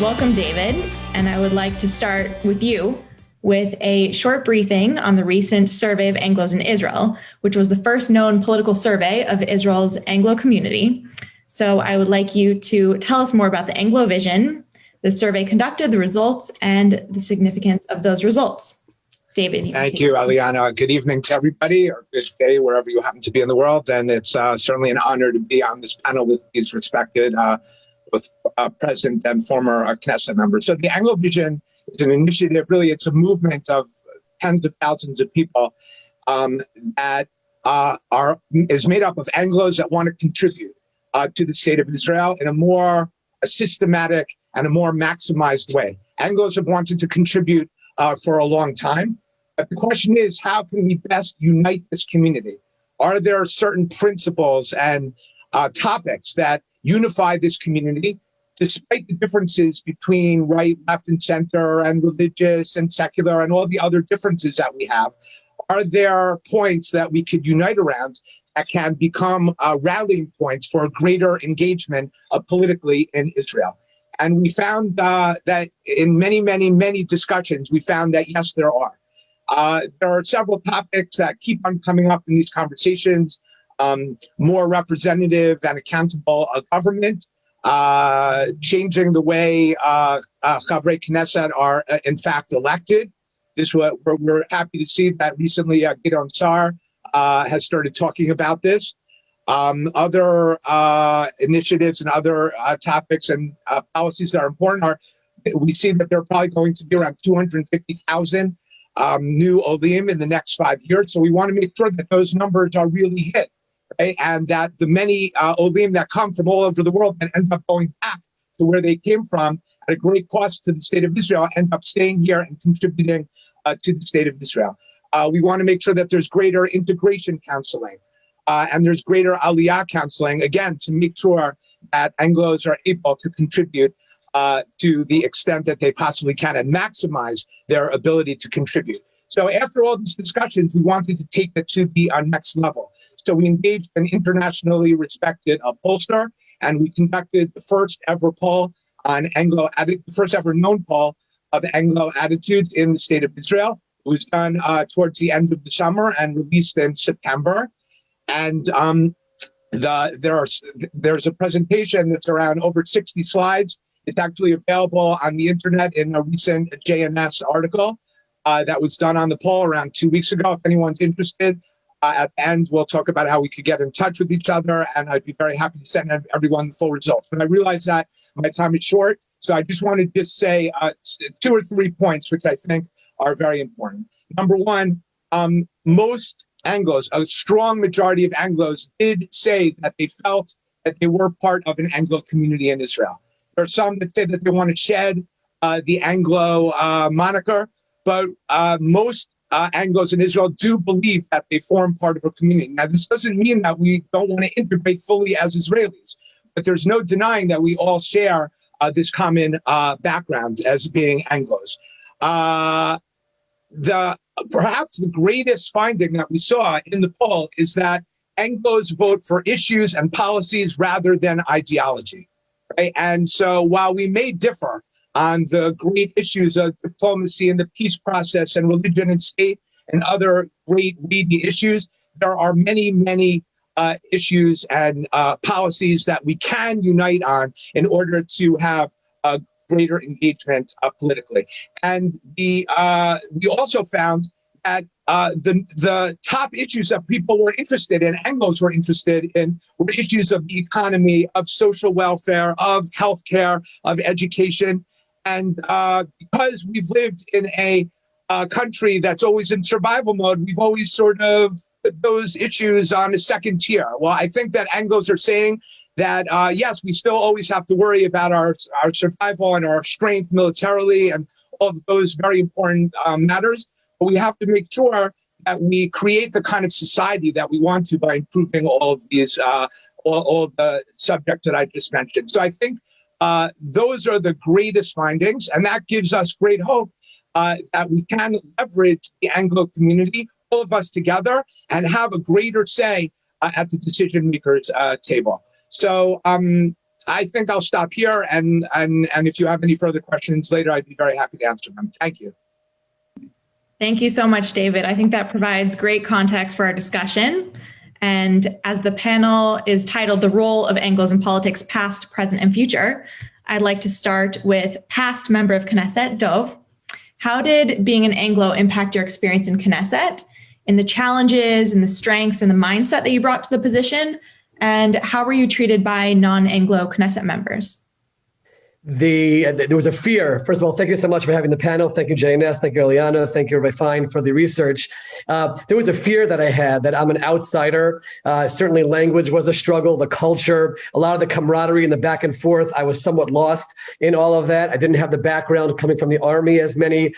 Welcome, David. And I would like to start with you with a short briefing on the recent survey of Anglos in Israel, which was the first known political survey of Israel's Anglo community. So I would like you to tell us more about the Anglo vision, the survey conducted, the results, and the significance of those results. David. Thank you, Aliana. Good evening to everybody, or good day, wherever you happen to be in the world. And it's certainly an honor to be on this panel with these respected with present and former Knesset members. So the Anglo Vision is an initiative, really, it's a movement of tens of thousands of people that is made up of Anglos that want to contribute to the state of Israel in a more systematic and a more maximized way. Anglos have wanted to contribute for a long time. But the question is, how can we best unite this community? Are there certain principles and topics that unify this community, despite the differences between right, left, and center, and religious and secular, and all the other differences that we have? Are there points that we could unite around that can become rallying points for a greater engagement politically in Israel? And we found that in many discussions, we found that, yes, there are. There are several topics that keep on coming up in these conversations. More representative and accountable government, changing the way Chavrei Knesset are in fact elected. We're happy to see that recently Gideon Sar has started talking about this. Other initiatives and other topics and policies that are important are, we see that there are probably going to be around 250,000 new Olim in the next 5 years. So we want to make sure that those numbers are really hit, right? And that the many Olim that come from all over the world and end up going back to where they came from at a great cost to the state of Israel end up staying here and contributing to the state of Israel. We want to make sure that there's greater integration counseling and there's greater Aliyah counseling, again, to make sure that Anglos are able to contribute to the extent that they possibly can and maximize their ability to contribute. So after all these discussions, we wanted to take it to the next level. So we engaged an internationally respected pollster, and we conducted the first ever poll on Anglo, the first ever known poll of Anglo attitudes in the state of Israel. It was done towards the end of the summer and released in September. And there's a presentation that's around over 60 slides. It's actually available on the internet in a recent JNS article that was done on the poll around 2 weeks ago. If anyone's interested, at the end, we'll talk about how we could get in touch with each other, and I'd be very happy to send everyone the full results. But I realize that my time is short, so I just want to just say 2 or 3 points, which I think are very important. Number one, most Anglos, a strong majority of Anglos, did say that they felt that they were part of an Anglo community in Israel. There are some that say that they want to shed the Anglo moniker, but most Anglos in Israel do believe that they form part of a community. Now, this doesn't mean that we don't want to integrate fully as Israelis, but there's no denying that we all share this common background as being Anglos. Perhaps the greatest finding that we saw in the poll is that Anglos vote for issues and policies rather than ideology. Right? And so while we may differ on the great issues of diplomacy and the peace process and religion and state and other great weighty issues, there are many issues and policies that we can unite on in order to have a greater engagement politically. And we also found that the top issues that people were interested in, Anglos were interested in, were issues of the economy, of social welfare, of healthcare, of education. And because we've lived in a country that's always in survival mode, we've always sort of put those issues on a second tier. Well, I think that Anglos are saying that, yes, we still always have to worry about our survival and our strength militarily and all of those very important matters. But we have to make sure that we create the kind of society that we want to by improving all of these, all the subjects that I just mentioned. So I think those are the greatest findings, and that gives us great hope that we can leverage the Anglo community, all of us together, and have a greater say at the decision makers table. So I think I'll stop here, and if you have any further questions later, I'd be very happy to answer them. Thank you. Thank you so much, David. I think that provides great context for our discussion. And as the panel is titled The Role of Anglos in Politics, Past, Present, and Future, I'd like to start with past member of Knesset, Dov. How did being an Anglo impact your experience in Knesset, in the challenges and the strengths and the mindset that you brought to the position? And how were you treated by non-Anglo Knesset members? There was a fear. First of all, thank you so much for having the panel. Thank you, JNS. Thank you, Eliana. Thank you, everybody Fine, for the research. There was a fear that I had that I'm an outsider. Certainly language was a struggle, the culture, a lot of the camaraderie and the back and forth. I was somewhat lost in all of that. I didn't have the background coming from the army as many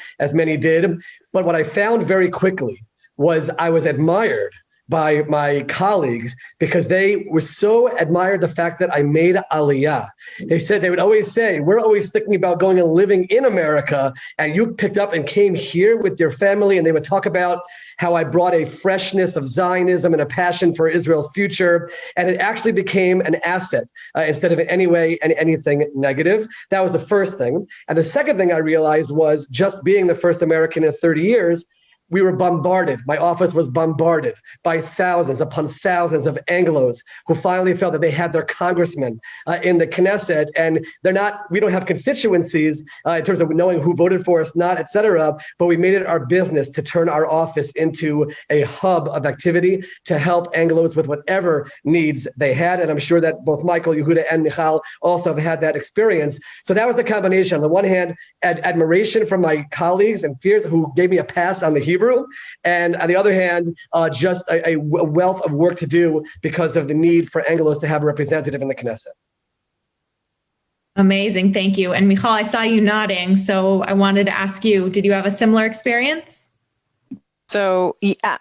did. But what I found very quickly was I was admired by my colleagues because they were so admired the fact that I made Aliyah. They would always say, we're always thinking about going and living in America, and you picked up and came here with your family. And they would talk about how I brought a freshness of Zionism and a passion for Israel's future. And it actually became an asset instead of in any way anything negative. That was the first thing. And the second thing I realized was just being the first American in 30 years, we were bombarded. My office was bombarded by thousands upon thousands of Anglos who finally felt that they had their congressman in the Knesset, and we don't have constituencies in terms of knowing who voted for us, not, et cetera, but we made it our business to turn our office into a hub of activity to help Anglos with whatever needs they had. And I'm sure that both Michael, Yehuda, and Michal also have had that experience. So that was the combination. On the one hand, admiration from my colleagues and peers who gave me a pass on the Hebrew, and on the other hand, just a wealth of work to do because of the need for Anglos to have a representative in the Knesset. Amazing, thank you. And Michal, I saw you nodding, so I wanted to ask you, did you have a similar experience? So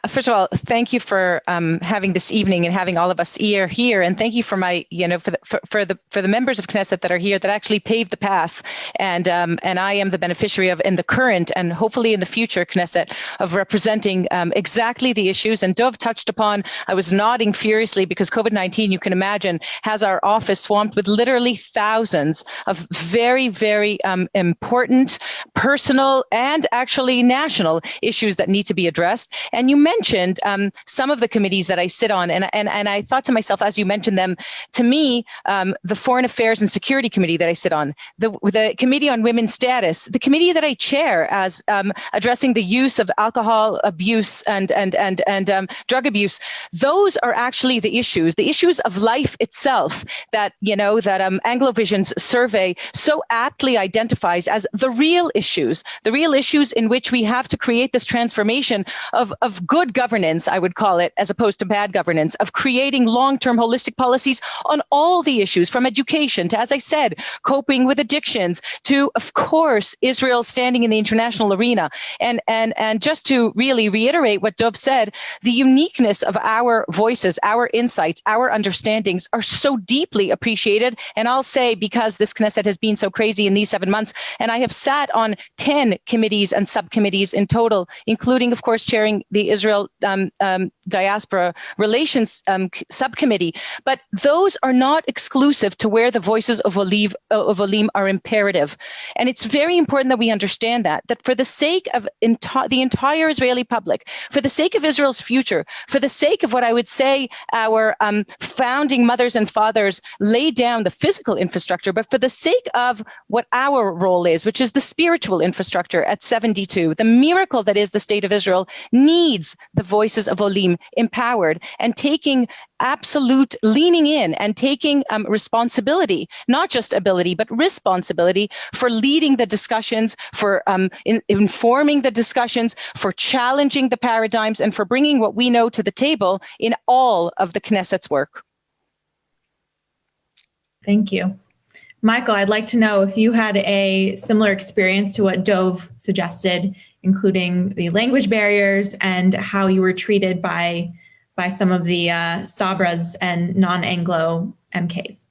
first of all, thank you for having this evening and having all of us here, and thank you for my, for the members of Knesset that are here that actually paved the path, and I am the beneficiary of in the current and hopefully in the future Knesset of representing exactly the issues. And Dov touched upon. I was nodding furiously because COVID-19, you can imagine, has our office swamped with literally thousands of very, very important, personal, and actually national issues that need to be addressed. And you mentioned some of the committees that I sit on, and I thought to myself, as you mentioned them, to me, the Foreign Affairs and Security Committee that I sit on, the Committee on Women's Status, the committee that I chair as addressing the use of alcohol abuse and drug abuse, those are actually the issues of life itself that Anglovision's survey so aptly identifies as the real issues in which we have to create this transformation of good governance, I would call it, as opposed to bad governance, of creating long-term holistic policies on all the issues, from education to, as I said, coping with addictions to, of course, Israel standing in the international arena. And just to really reiterate what Dov said, the uniqueness of our voices, our insights, our understandings are so deeply appreciated. And I'll say, because this Knesset has been so crazy in these 7 months, and I have sat on 10 committees and subcommittees in total, including, of course, chairing the Israel-Diaspora Relations Subcommittee. But those are not exclusive to where the voices of Olim are imperative. And it's very important that we understand that for the sake of the entire Israeli public, for the sake of Israel's future, for the sake of what I would say our founding mothers and fathers laid down the physical infrastructure, but for the sake of what our role is, which is the spiritual infrastructure at 72, the miracle that is the state of Israel needs the voices of Olim empowered and taking absolute leaning in and taking responsibility, not just ability, but responsibility for leading the discussions, for informing the discussions, for challenging the paradigms, and for bringing what we know to the table in all of the Knesset's work. Thank you. Michael, I'd like to know if you had a similar experience to what Dov suggested, including the language barriers and how you were treated by some of the Sabras and non-Anglo MKs.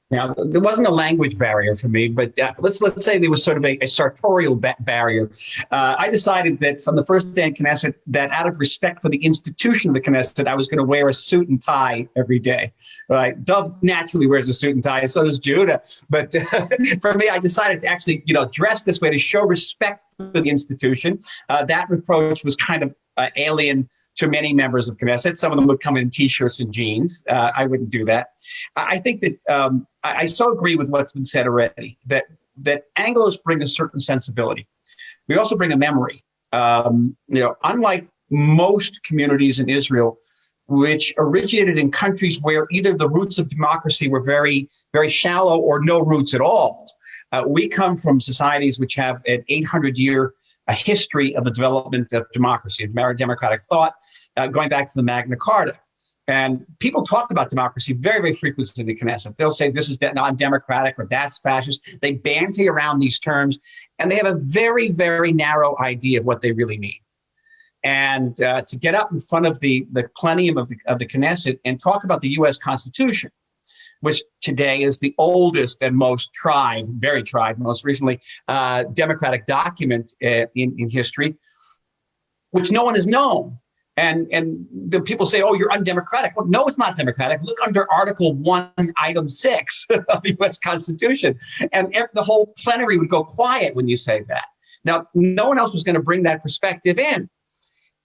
Now, there wasn't a language barrier for me, but let's say there was sort of a sartorial barrier. I decided that from the first day in Knesset, that out of respect for the institution of the Knesset, I was going to wear a suit and tie every day. Right? Dov naturally wears a suit and tie, and so does Judah. But for me, I decided to actually, dress this way to show respect for the institution. That approach was kind of alien to many members of Knesset. Some of them would come in T-shirts and jeans. I wouldn't do that. I think that I so agree with what's been said already, that Anglos bring a certain sensibility. We also bring a memory. Unlike most communities in Israel, which originated in countries where either the roots of democracy were very, very shallow or no roots at all, we come from societies which have an 800-year history of the development of democracy, of democratic thought, going back to the Magna Carta. And people talk about democracy very, very frequently in the Knesset. They'll say this is non-democratic or that's fascist. They bandy around these terms, and they have a very, very narrow idea of what they really mean. And to get up in front of the plenum of the Knesset and talk about the U.S. Constitution, which today is the oldest and most very tried, most recently, democratic document in history, which no one has known. And the people say, oh, you're undemocratic. Well, no, it's not democratic. Look under Article 1, Item 6 of the U.S. Constitution. And the whole plenary would go quiet when you say that. Now, no one else was going to bring that perspective in.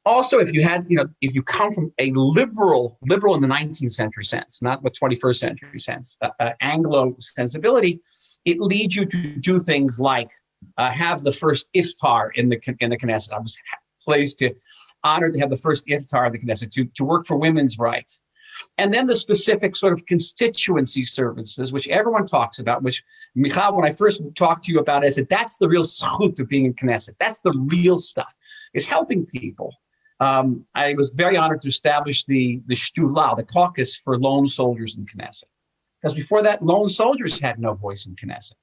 Also, if you come from a liberal in the 19th century sense, not the 21st century sense, Anglo sensibility, it leads you to do things like have the first iftar in the Knesset. I was honored to have the first iftar in the Knesset, to work for women's rights. And then the specific sort of constituency services, which everyone talks about, which, Michal, when I first talked to you about it, I said, that's the real zchut of being in Knesset. That's the real stuff, is helping people. I was very honored to establish the Shtulah, the caucus for lone soldiers in Knesset. Because before that, lone soldiers had no voice in Knesset.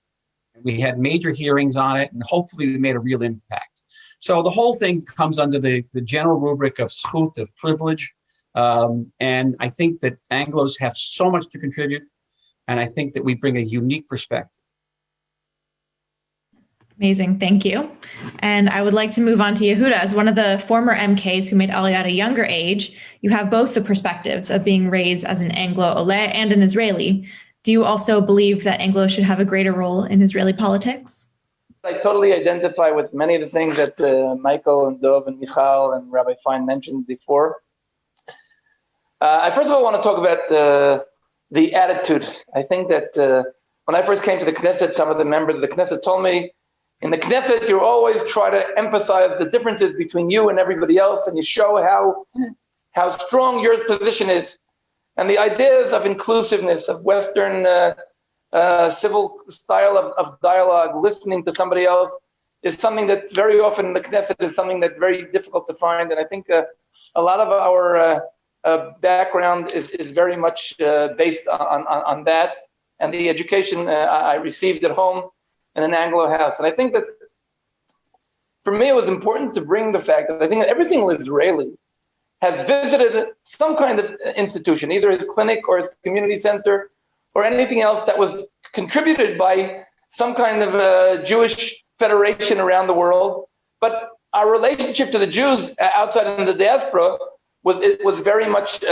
We had major hearings on it, and hopefully we made a real impact. So the whole thing comes under the general rubric of zchut, of privilege. And I think that Anglos have so much to contribute, and I think that we bring a unique perspective. Amazing, thank you. And I would like to move on to Yehuda. As one of the former MKs who made Aliyah at a younger age, you have both the perspectives of being raised as an Anglo-Oleh and an Israeli. Do you also believe that Anglo should have a greater role in Israeli politics? I totally identify with many of the things that Michael and Dov and Michal and Rabbi Fein mentioned before. I first of all want to talk about the attitude. I think that when I first came to the Knesset, some of the members of the Knesset told me, in the Knesset, you always try to emphasize the differences between you and everybody else, and you show how strong your position is. And the ideas of inclusiveness, of Western civil style of dialogue, listening to somebody else, is something that very often in the Knesset is something that's very difficult to find. And I think a lot of our background is very much based on that, and the education I received at home in an Anglo house. And I think that for me, it was important to bring the fact that I think that every single Israeli has visited some kind of institution, either his clinic or his community center or anything else that was contributed by some kind of Jewish federation around the world. But our relationship to the Jews outside in the diaspora was very much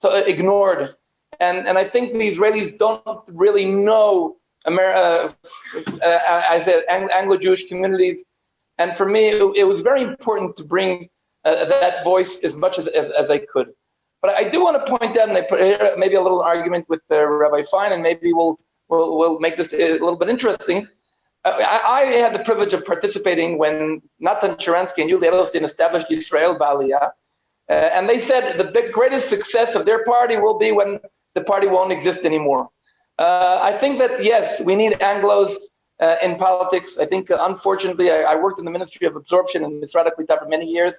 ignored. And I think the Israelis don't really know I said Anglo-Jewish communities. And for me, it was very important to bring that voice as much as I could. But I do want to point out, and I put here maybe a little argument with Rabbi Fein, and maybe we'll make this a little bit interesting. I had the privilege of participating when Natan Sharansky and Yulia Edelstein established Israel-Diaspora, and they said the greatest success of their party will be when the party won't exist anymore. I think that, yes, we need Anglos in politics. I think, unfortunately, I worked in the Ministry of Absorption in Misrad HaKlita for many years,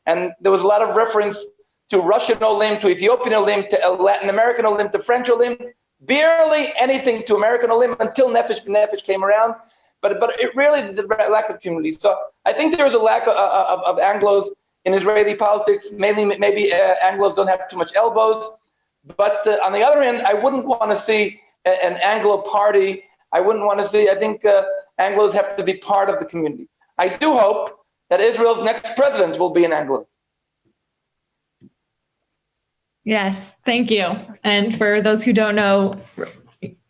and there was a lot of reference to Russian Olim, to Ethiopian Olim, to Latin American Olim, to French Olim, barely anything to American Olim until Nefesh B'Nefesh came around, but it really the lack of community. So I think there is a lack of Anglos in Israeli politics. Mainly, maybe Anglos don't have too much elbows, but on the other hand, I wouldn't want to see an Anglo party. I wouldn't want to see. I think Anglos have to be part of the community. I do hope that Israel's next president will be an Anglo. Yes, thank you. And for those who don't know,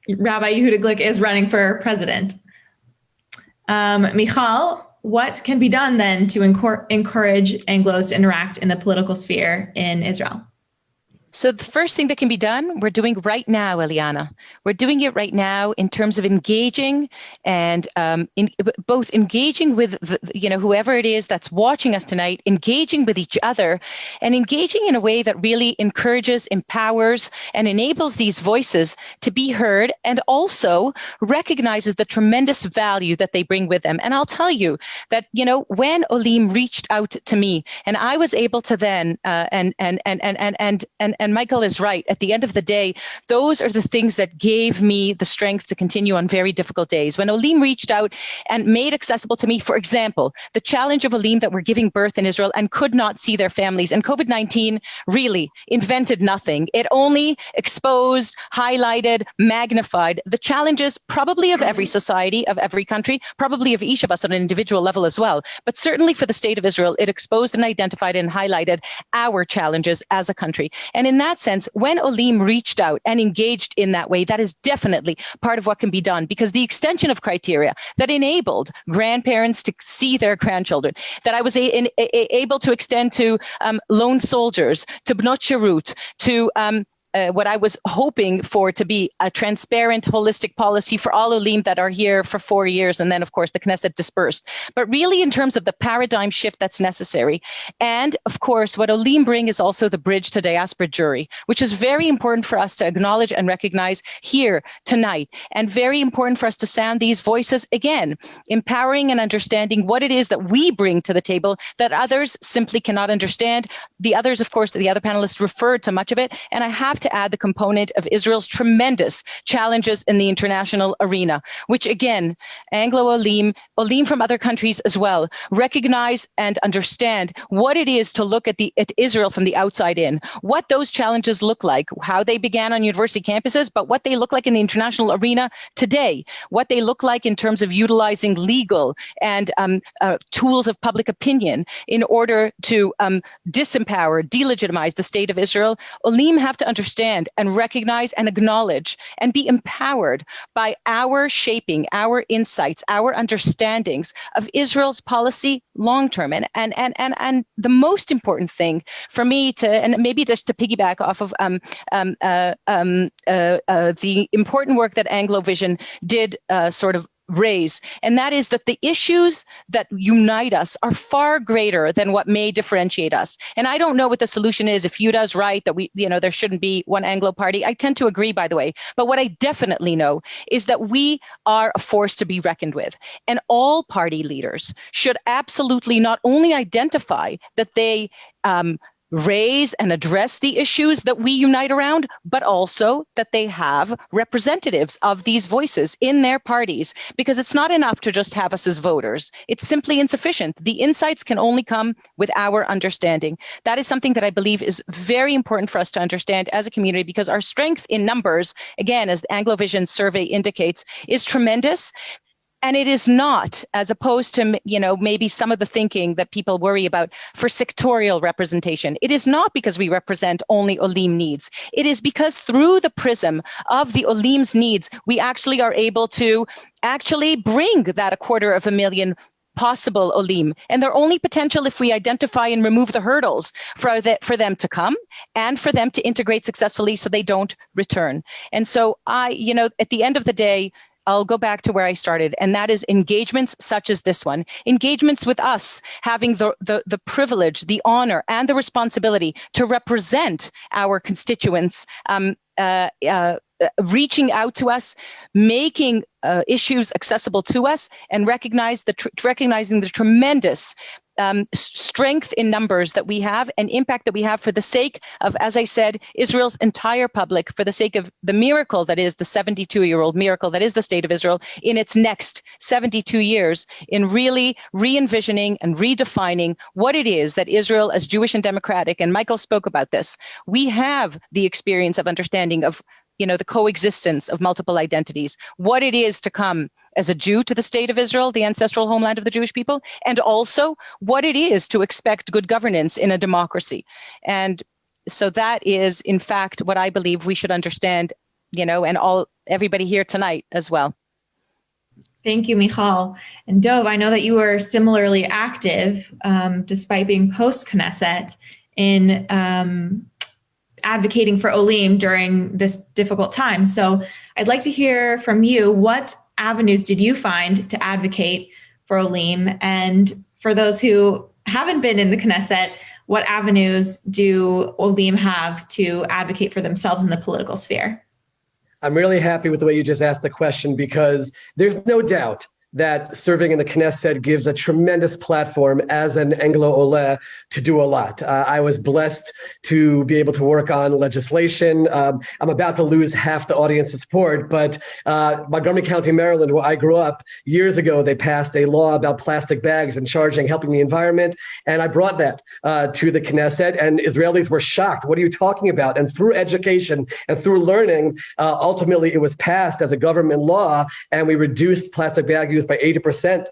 Rabbi Yehuda Glick is running for president. Michal, what can be done then to encourage Anglos to interact in the political sphere in Israel? So the first thing that can be done, we're doing right now, Eliana. We're doing it right now in terms of engaging and both engaging with whoever it is that's watching us tonight, engaging with each other, and engaging in a way that really encourages, empowers, and enables these voices to be heard, and also recognizes the tremendous value that they bring with them. And I'll tell you that when Olim reached out to me, and I was able to then and Michael is right. At the end of the day, those are the things that gave me the strength to continue on very difficult days. When Olim reached out and made accessible to me, for example, the challenge of Olim that were giving birth in Israel and could not see their families. And COVID-19 really invented nothing. It only exposed, highlighted, magnified the challenges probably of every society, of every country, probably of each of us on an individual level as well. But certainly for the state of Israel, it exposed and identified and highlighted our challenges as a country. And in that sense, when Olim reached out and engaged in that way, that is definitely part of what can be done, because the extension of criteria that enabled grandparents to see their grandchildren, that I was able to extend to lone soldiers, to Bnot Shirut, to what I was hoping for to be a transparent, holistic policy for all Olim that are here for 4 years, and then, of course, the Knesset dispersed. But really, in terms of the paradigm shift that's necessary, and, of course, what Olim bring is also the bridge to diaspora jury, which is very important for us to acknowledge and recognize here tonight, and very important for us to sound these voices again, empowering and understanding what it is that we bring to the table that others simply cannot understand. The others, of course, the other panelists referred to much of it, and I have to add the component of Israel's tremendous challenges in the international arena, which again, Anglo-Olim from other countries as well, recognize and understand what it is to look at Israel from the outside in, what those challenges look like, how they began on university campuses, but what they look like in the international arena today, what they look like in terms of utilizing legal and tools of public opinion in order to disempower, delegitimize the state of Israel. Olim have to understand and recognize and acknowledge and be empowered by our shaping, our insights, our understandings of Israel's policy long-term. And the most important thing for me and maybe just to piggyback off of the important work that Anglo Vision did sort of raise, and that is that the issues that unite us are far greater than what may differentiate us. And I don't know what the solution is. If Yehuda's right that there shouldn't be one Anglo party, I tend to agree, by the way. But what I definitely know is that we are a force to be reckoned with, and all party leaders should absolutely not only identify that they raise and address the issues that we unite around, but also that they have representatives of these voices in their parties, because it's not enough to just have us as voters. It's simply insufficient. The insights can only come with our understanding. That is something that I believe is very important for us to understand as a community, because our strength in numbers, again, as the Anglo Vision survey indicates, is tremendous. And it is not, as opposed to, maybe some of the thinking that people worry about for sectorial representation. It is not because we represent only Olim needs. It is because through the prism of the Olim's needs, we actually are able to actually bring that 250,000 possible Olim, and they're only potential if we identify and remove the hurdles for them to come and for them to integrate successfully so they don't return. And so at the end of the day, I'll go back to where I started, and that is engagements such as this one, engagements with us having the privilege, the honor, and the responsibility to represent our constituents, reaching out to us, making issues accessible to us, and recognizing the tremendous strength in numbers that we have and impact that we have for the sake of, as I said, Israel's entire public, for the sake of the miracle that is the 72-year-old miracle that is the state of Israel in its next 72 years, in really re-envisioning and redefining what it is that Israel as Jewish and democratic, and Michael spoke about this, we have the experience of understanding of the coexistence of multiple identities, what it is to come as a Jew to the state of Israel, the ancestral homeland of the Jewish people, and also what it is to expect good governance in a democracy. And so that is, in fact, what I believe we should understand, and everybody here tonight as well. Thank you, Michal. And Dov, I know that you were similarly active, despite being post-Knesset, in advocating for Olim during this difficult time. So I'd like to hear from you, what avenues did you find to advocate for Olim? And for those who haven't been in the Knesset, what avenues do Olim have to advocate for themselves in the political sphere? I'm really happy with the way you just asked the question, because there's no doubt that serving in the Knesset gives a tremendous platform as an Anglo to do a lot. I was blessed to be able to work on legislation. I'm about to lose half the audience of support, but Montgomery County, Maryland, where I grew up, years ago, they passed a law about plastic bags and helping the environment. And I brought that to the Knesset, and Israelis were shocked. What are you talking about? And through education and through learning, ultimately it was passed as a government law, and we reduced plastic bag use by 80%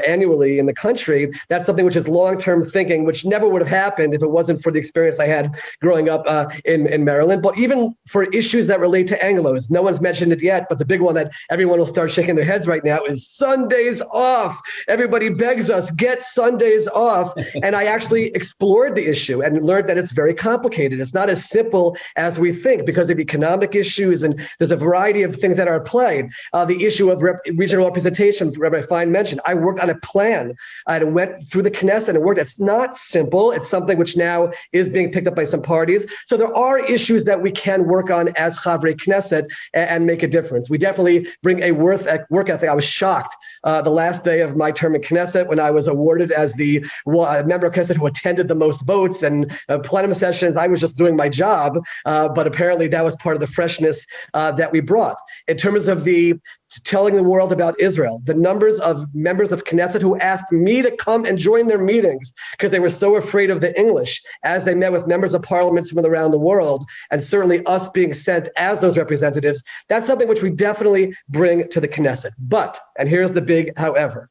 annually in the country. That's something which is long-term thinking, which never would have happened if it wasn't for the experience I had growing up in Maryland. But even for issues that relate to Anglos, no one's mentioned it yet, but the big one that everyone will start shaking their heads right now is Sundays off. Everybody begs us, get Sundays off. And I actually explored the issue and learned that it's very complicated. It's not as simple as we think because of economic issues, and there's a variety of things that are at play. The issue of regional representation, Rabbi Fine mentioned, I worked on a plan. I went through the Knesset and worked. It's not simple. It's something which now is being picked up by some parties. So there are issues that we can work on as Chavrei Knesset and make a difference. We definitely bring a work ethic. I was shocked the last day of my term in Knesset when I was awarded as the member of Knesset who attended the most votes and plenum sessions. I was just doing my job, but apparently that was part of the freshness that we brought. In terms of the telling the world about Israel, the numbers of members of Knesset who asked me to come and join their meetings because they were so afraid of the English as they met with members of parliaments from around the world, and certainly us being sent as those representatives, that's something which we definitely bring to the Knesset. But, and here's the big however,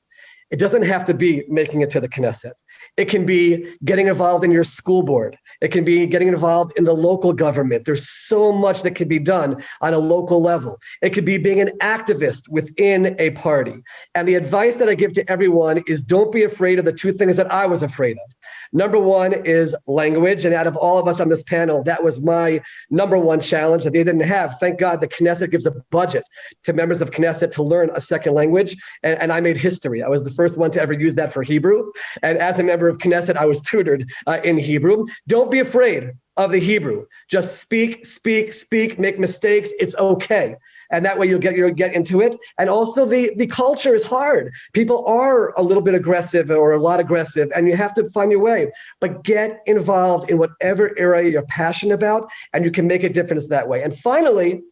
it doesn't have to be making it to the Knesset. It can be getting involved in your school board. It can be getting involved in the local government. There's so much that can be done on a local level. It could be being an activist within a party. And the advice that I give to everyone is don't be afraid of the two things that I was afraid of. Number one is language. And out of all of us on this panel, that was my number one challenge that they didn't have. Thank God the Knesset gives a budget to members of Knesset to learn a second language. And I made history. I was the first one to ever use that for Hebrew. And as a member of Knesset, I was tutored in Hebrew. Don't be afraid of the Hebrew. Just speak, make mistakes. It's okay. And that way you'll get into it. And also the culture is hard. People are a little bit aggressive or a lot aggressive, and you have to find your way. But get involved in whatever area you're passionate about, and you can make a difference that way. And finally,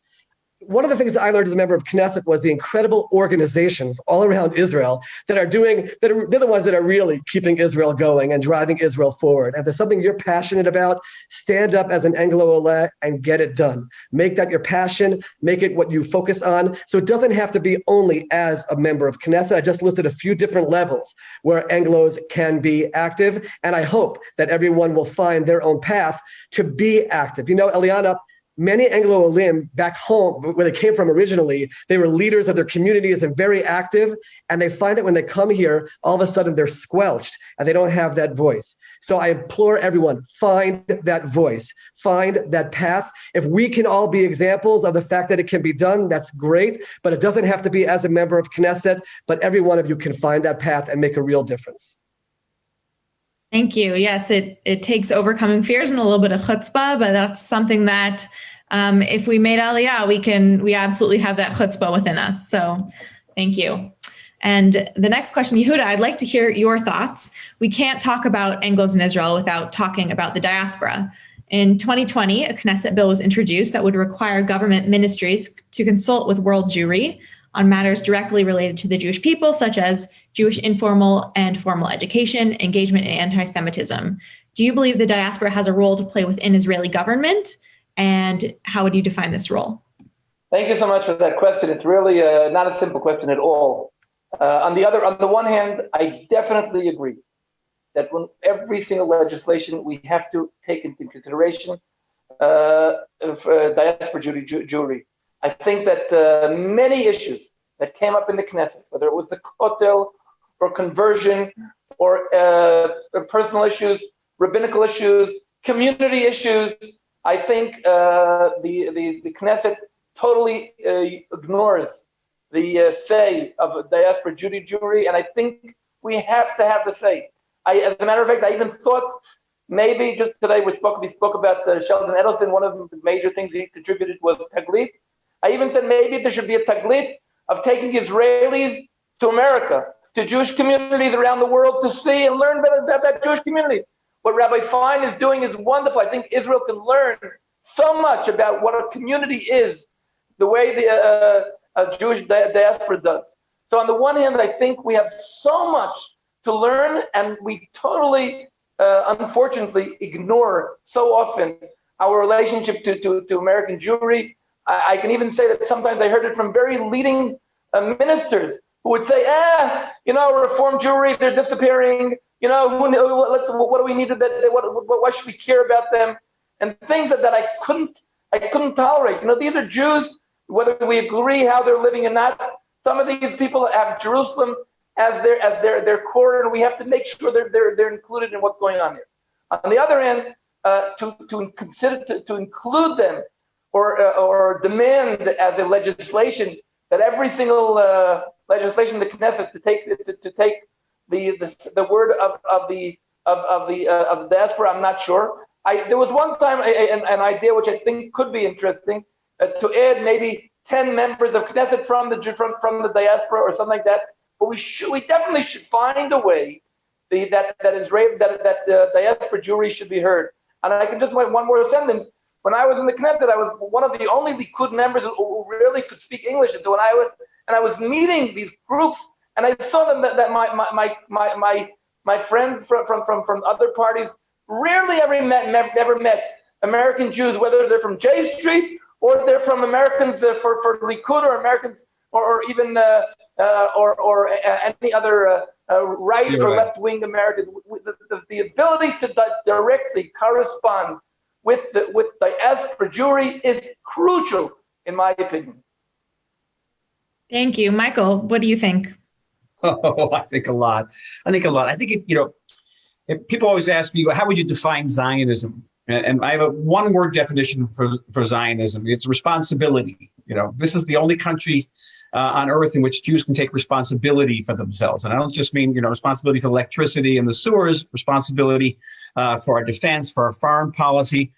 one of the things that I learned as a member of Knesset was the incredible organizations all around Israel they're the ones that are really keeping Israel going and driving Israel forward. And if there's something you're passionate about, stand up as an Anglo and get it done. Make that your passion, make it what you focus on. So it doesn't have to be only as a member of Knesset. I just listed a few different levels where Anglos can be active. And I hope that everyone will find their own path to be active. You know, Eliana, many Anglo-Olim back home, where they came from originally, they were leaders of their communities and very active. And they find that when they come here, all of a sudden they're squelched and they don't have that voice. So I implore everyone, find that voice, find that path. If we can all be examples of the fact that it can be done, that's great. But it doesn't have to be as a member of Knesset, but every one of you can find that path and make a real difference. Thank you. Yes, it takes overcoming fears and a little bit of chutzpah, but that's something that if we made Aliyah, we absolutely have that chutzpah within us. So thank you. And the next question, Yehuda, I'd like to hear your thoughts. We can't talk about Anglos in Israel without talking about the diaspora. In 2020, a Knesset bill was introduced that would require government ministries to consult with world Jewry on matters directly related to the Jewish people, such as Jewish informal and formal education, engagement in anti-Semitism. Do you believe the diaspora has a role to play within Israeli government? And how would you define this role? Thank you so much for that question. It's really not a simple question at all. On the one hand, I definitely agree that when every single legislation we have to take into consideration diaspora Jewry. I think that many issues that came up in the Knesset, whether it was the kotel or conversion or personal issues, rabbinical issues, community issues, I think the Knesset totally ignores the say of diaspora Jewry, and I think we have to have the say. As a matter of fact, I even thought maybe just today we spoke about Sheldon Edelson. One of the major things he contributed was taglit. I even said maybe there should be a taglit of taking Israelis to America, to Jewish communities around the world to see and learn about Jewish communities. What Rabbi Fein is doing is wonderful. I think Israel can learn so much about what a community is, the way the Jewish diaspora does. So on the one hand, I think we have so much to learn, and we totally, unfortunately, ignore so often our relationship to American Jewry. I can even say that sometimes I heard it from very leading ministers who would say, Reform Jewry, they're disappearing. What do we need? Why should we care about them? And things that I couldn't tolerate. These are Jews, whether we agree how they're living or not. Some of these people have Jerusalem as their core, and we have to make sure they're included in what's going on here. On the other hand, to include them or demand as a legislation that every single legislation in the Knesset to take the word of the diaspora, I'm not sure. There was one time an idea which I think could be interesting to add maybe 10 members of Knesset from the diaspora or something like that. But we definitely should find a way that diaspora Jewry should be heard. And I can just make one more sentence. When I was in the Knesset, I was one of the only Likud members who really could speak English. And I was meeting these groups, and I saw them that my friends from other parties rarely ever met American Jews, whether they're from J Street or they're from Americans for Likud or Americans or even or any other right or left wing American. The ability to directly correspond with diaspora Jewry is crucial, in my opinion. Thank you, Michael. What do you think? Oh, I think a lot. I think people always ask me, how would you define Zionism? And I have a one-word definition for Zionism. It's responsibility. This is the only country on earth in which Jews can take responsibility for themselves. And I don't just mean, responsibility for electricity and the sewers, responsibility for our defense, for our foreign policy.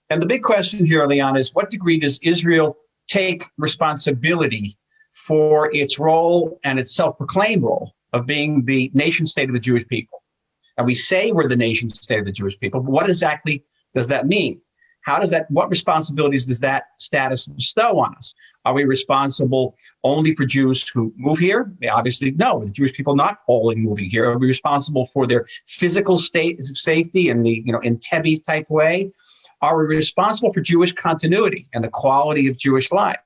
And the big question here, Leon, is what degree does Israel take responsibility for its role and its self-proclaimed role of being the nation state of the Jewish people? And we say we're the nation state of the Jewish people, but what exactly does that mean? What responsibilities does that status bestow on us? Are we responsible only for Jews who move here? Obviously, no. The Jewish people not all moving here. Are we responsible for their physical safety in the Entebbe type way? Are we responsible for Jewish continuity and the quality of Jewish life?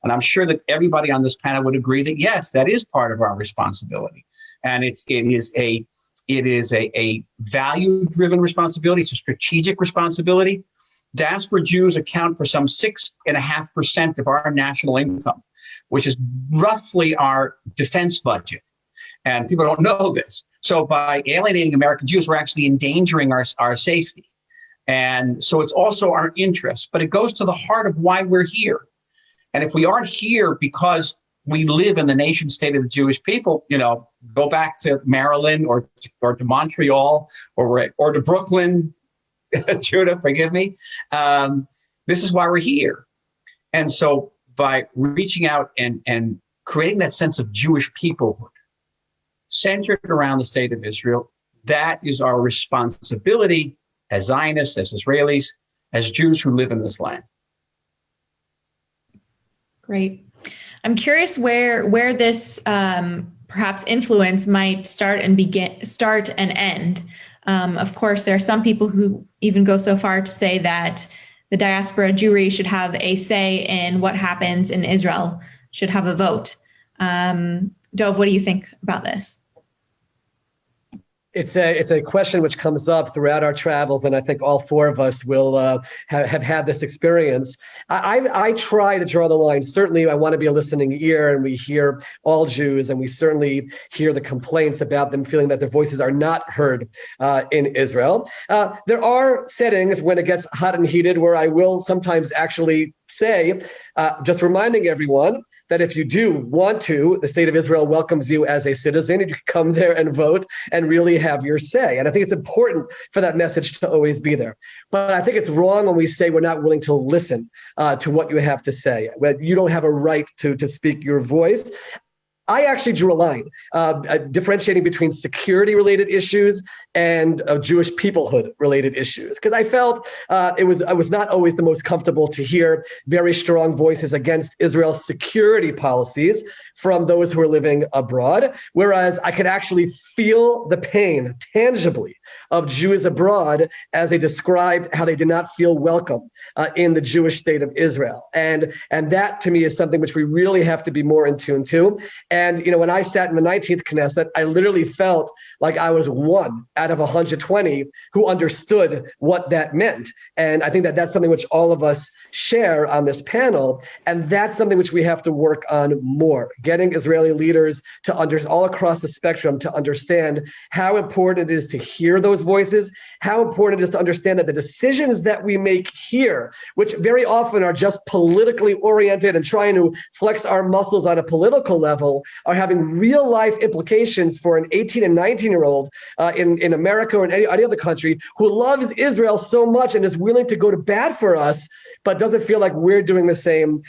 And I'm sure that everybody on this panel would agree that yes, that is part of our responsibility, and it is a value-driven responsibility. It's a strategic responsibility. Diaspora Jews account for some 6.5% of our national income, which is roughly our defense budget. And people don't know this. So by alienating American Jews, we're actually endangering our safety. And so it's also our interest, but it goes to the heart of why we're here. And if we aren't here because we live in the nation state of the Jewish people, go back to Maryland or to Montreal or to Brooklyn, Judah, forgive me. This is why we're here. And so by reaching out and creating that sense of Jewish peoplehood centered around the state of Israel, that is our responsibility as Zionists, as Israelis, as Jews who live in this land. Great. I'm curious where this perhaps influence might start and end. Of course, there are some people who even go so far to say that the diaspora Jewry should have a say in what happens in Israel, should have a vote. Dov, what do you think about this? It's a question which comes up throughout our travels, and I think all four of us will have had this experience. I try to draw the line. Certainly, I want to be a listening ear, and we hear all Jews, and we certainly hear the complaints about them feeling that their voices are not heard in Israel. There are settings when it gets hot and heated where I will sometimes actually say, just reminding everyone that if you do want to, the state of Israel welcomes you as a citizen, and you can come there and vote and really have your say. And I think it's important for that message to always be there. But I think it's wrong when we say we're not willing to listen to what you have to say, that you don't have a right to speak your voice. I actually drew a line differentiating between security-related issues and Jewish peoplehood-related issues, because I felt I was not always the most comfortable to hear very strong voices against Israel's security policies from those who are living abroad, whereas I could actually feel the pain tangibly of Jews abroad as they described how they did not feel welcome in the Jewish state of Israel. And that, to me, is something which we really have to be more in tune to. And, when I sat in the 19th Knesset, I literally felt like I was one out of 120 who understood what that meant. And I think that that's something which all of us share on this panel. And that's something which we have to work on more, getting Israeli leaders to all across the spectrum to understand how important it is to hear those voices, how important it is to understand that the decisions that we make here, which very often are just politically oriented and trying to flex our muscles on a political level, are having real life implications for an 18 and 19-year-old in America or in any other country who loves Israel so much and is willing to go to bat for us, but doesn't feel like we're doing the same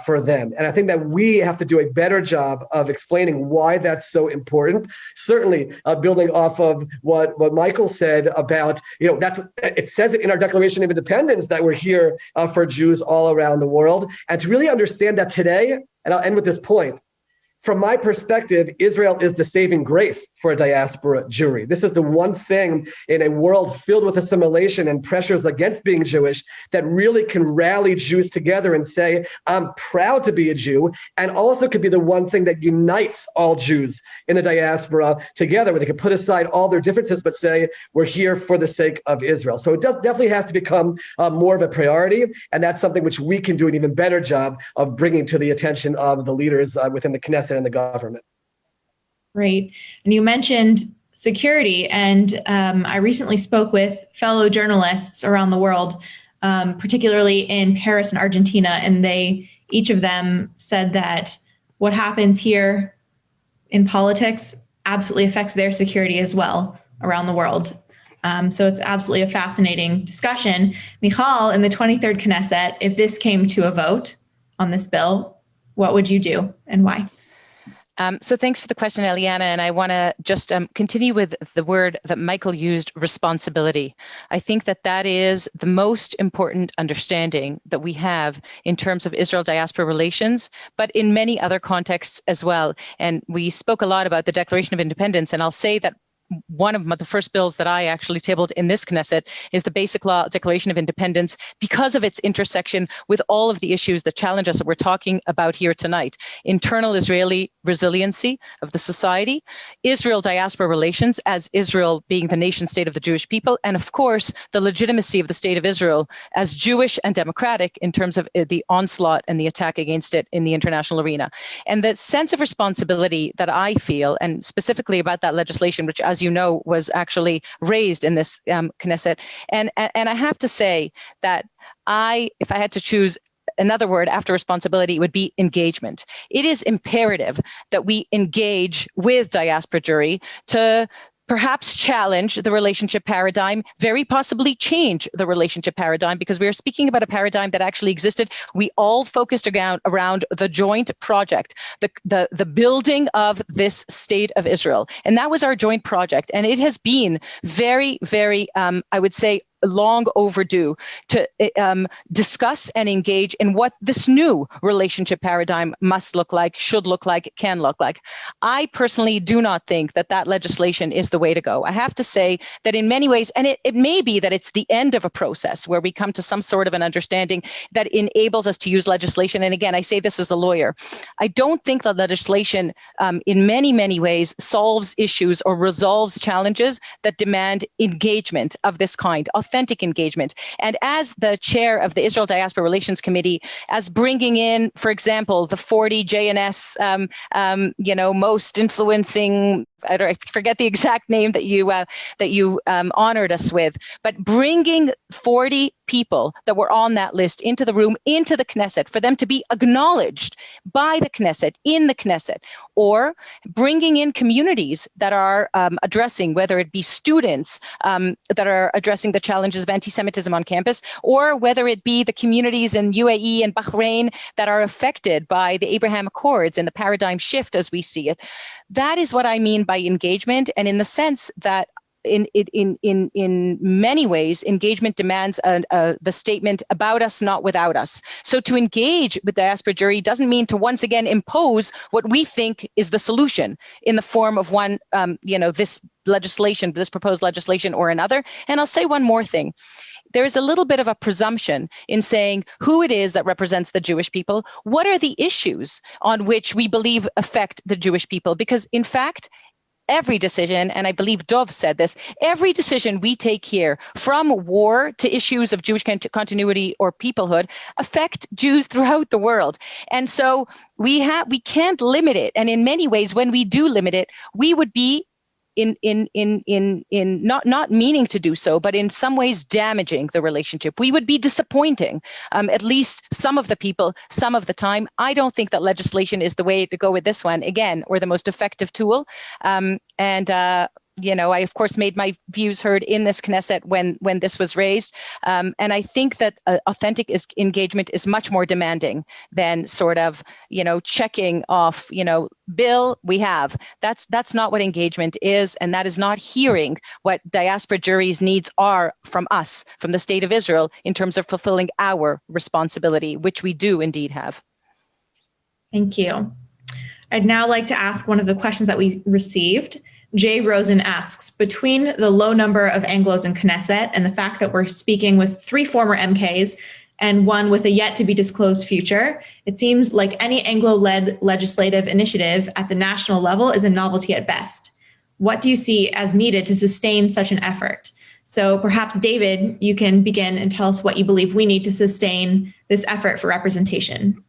for them. And I think that we have to do a better job of explaining why that's so important. Certainly, building off of what Michael said about, it says it in our Declaration of Independence that we're here for Jews all around the world. And to really understand that today, and I'll end with this point, from my perspective, Israel is the saving grace for a diaspora Jewry. This is the one thing in a world filled with assimilation and pressures against being Jewish that really can rally Jews together and say, I'm proud to be a Jew, and also could be the one thing that unites all Jews in the diaspora together, where they can put aside all their differences, but say, we're here for the sake of Israel. So it definitely has to become more of a priority, and that's something which we can do an even better job of bringing to the attention of the leaders within the Knesset and the government. Great. And you mentioned security, and I recently spoke with fellow journalists around the world, particularly in Paris and Argentina, and each of them said that what happens here in politics absolutely affects their security as well around the world. So it's absolutely a fascinating discussion. Michal, in the 23rd Knesset, if this came to a vote on this bill, what would you do and why? So thanks for the question, Eliana. And I want to just continue with the word that Michael used, responsibility. I think that is the most important understanding that we have in terms of Israel-diaspora relations, but in many other contexts as well. And we spoke a lot about the Declaration of Independence, and I'll say that one of the first bills that I actually tabled in this Knesset is the Basic Law Declaration of Independence, because of its intersection with all of the issues that challenge us that we're talking about here tonight. Internal Israeli resiliency of the society, Israel-diaspora relations as Israel being the nation state of the Jewish people, and of course, the legitimacy of the state of Israel as Jewish and democratic in terms of the onslaught and the attack against it in the international arena. And the sense of responsibility that I feel, and specifically about that legislation, which, as you know, was actually raised in this Knesset. And I have to say that if I had to choose another word after responsibility, it would be engagement. It is imperative that we engage with diaspora Jewry to perhaps challenge the relationship paradigm, very possibly change the relationship paradigm, because we are speaking about a paradigm that actually existed. We all focused around the joint project, the building of this state of Israel. And that was our joint project. And it has been very, very, I would say, long overdue to discuss and engage in what this new relationship paradigm must look like, should look like, can look like. I personally do not think that that legislation is the way to go. I have to say that in many ways, and it may be that it's the end of a process where we come to some sort of an understanding that enables us to use legislation. And again, I say this as a lawyer. I don't think that legislation in many, many ways solves issues or resolves challenges that demand engagement of this kind, authentic engagement. And as the chair of the Israel-Diaspora Relations Committee, as bringing in, for example, the 40 JNS, most influencing, I forget the exact name that you honored us with, but bringing 40 people that were on that list into the room, into the Knesset, for them to be acknowledged by the Knesset, in the Knesset, or bringing in communities that are addressing, whether it be students that are addressing the challenges of anti-Semitism on campus, or whether it be the communities in UAE and Bahrain that are affected by the Abraham Accords and the paradigm shift as we see it. That is what I mean by engagement, and in the sense that in many ways, engagement demands the statement about us, not without us. So to engage with diaspora jury doesn't mean to once again impose what we think is the solution in the form of one, this legislation, this proposed legislation or another. And I'll say one more thing. There is a little bit of a presumption in saying who it is that represents the Jewish people. What are the issues on which we believe affect the Jewish people? Because in fact, every decision, and I believe Dov said this, every decision we take here, from war to issues of Jewish continuity or peoplehood, affect Jews throughout the world. And so we can't limit it. And in many ways, when we do limit it, we would be not meaning to do so, but in some ways damaging the relationship. We would be disappointing, at least some of the people, some of the time. I don't think that legislation is the way to go with this one, again, or the most effective tool. I, of course, made my views heard in this Knesset when this was raised. And I think that authentic engagement is much more demanding than sort of, checking off, bill we have. That's not what engagement is. And that is not hearing what diaspora jury's needs are from us, from the state of Israel, in terms of fulfilling our responsibility, which we do indeed have. Thank you. I'd now like to ask one of the questions that we received. Jay Rosen asks, between the low number of Anglos in Knesset and the fact that we're speaking with 3 former MKs and one with a yet to be disclosed future, it seems like any Anglo-led legislative initiative at the national level is a novelty at best. What do you see as needed to sustain such an effort? So perhaps, David, you can begin and tell us what you believe we need to sustain this effort for representation.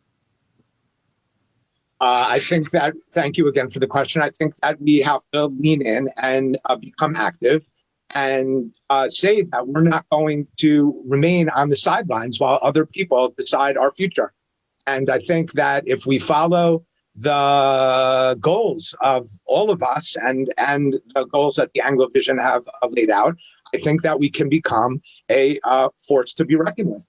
Thank you again for the question. I think that we have to lean in and become active and say that we're not going to remain on the sidelines while other people decide our future. And I think that if we follow the goals of all of us and the goals that the Anglo vision have laid out, I think that we can become a force to be reckoned with.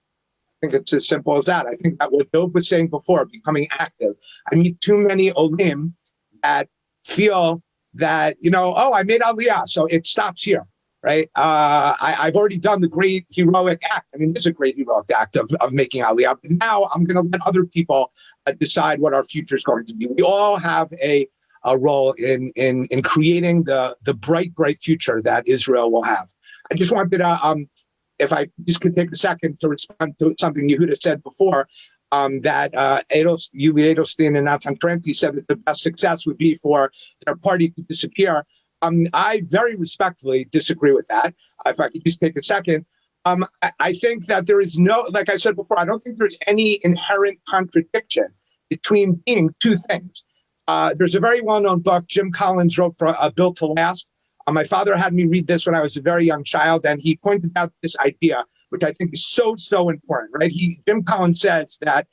I think it's as simple as that. I think that what Dov was saying before, becoming active. I meet too many Olim that feel that, I made Aliyah, so it stops here, right? I've already done the great heroic act. I mean, it's a great heroic act of making Aliyah, but now I'm going to let other people decide what our future is going to be. We all have a role in creating the bright you that Israel will have. I just wanted to, if I just could take a second to respond to something Yehuda said before, that Yuli Edelstein and Natan Kremke said that the best success would be for their party to disappear. I very respectfully disagree with that. If I could just take a second, I think that there is like I said before, I don't think there's any inherent contradiction between being two things. There's a very well-known book Jim Collins wrote for Built to Last. My father had me read this when I was a very young child, and he pointed out this idea, which I think is so important, right? Jim Collins says that